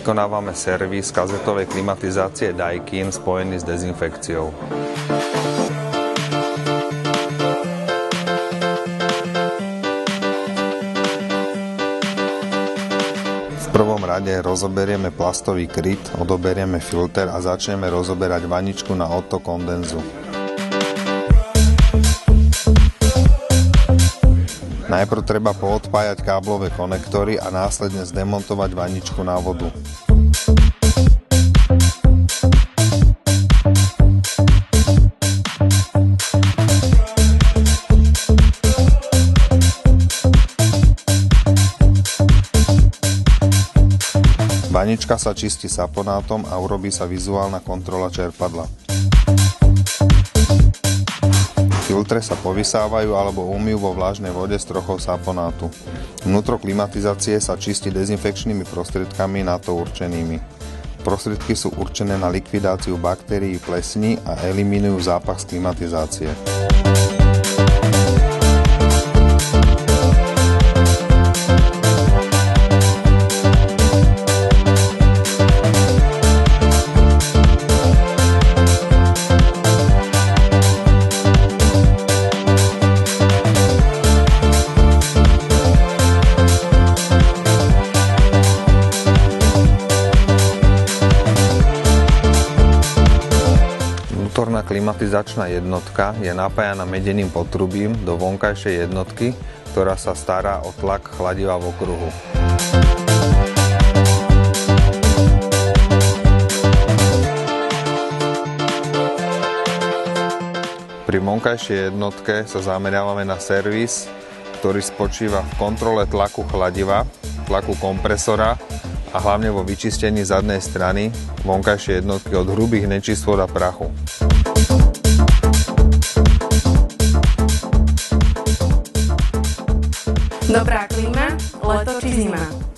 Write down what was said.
vykonávame servis kazetovej klimatizácie Daikin spojený s dezinfekciou. V prvom rade rozoberieme plastový kryt, odoberieme filter a začneme rozoberať vaničku na odtok kondenzu. Najprv treba poodpájať káblové konektory a následne zdemontovať vaničku na vodu. Vanička sa čistí saponátom a urobí sa vizuálna kontrola čerpadla. Filtre sa povysávajú alebo umyjú vo vlážnej vode s trochou saponátu. Vnútro klimatizácie sa čistí dezinfekčnými prostriedkami na to určenými. Prostriedky sú určené na likvidáciu baktérií plesní a eliminujú zápach z klimatizácie. Vnútorná klimatizačná jednotka je napájaná medeným potrubím do vonkajšej jednotky, ktorá sa stará o tlak chladiva v okruhu. Pri vonkajšej jednotke sa zameriavame na servis, ktorý spočíva v kontrole tlaku chladiva, tlaku kompresora a hlavne vo vyčistení zadnej strany vonkajšej jednotky od hrubých nečistôt a prachu. Dobrá klíma, leto či zima.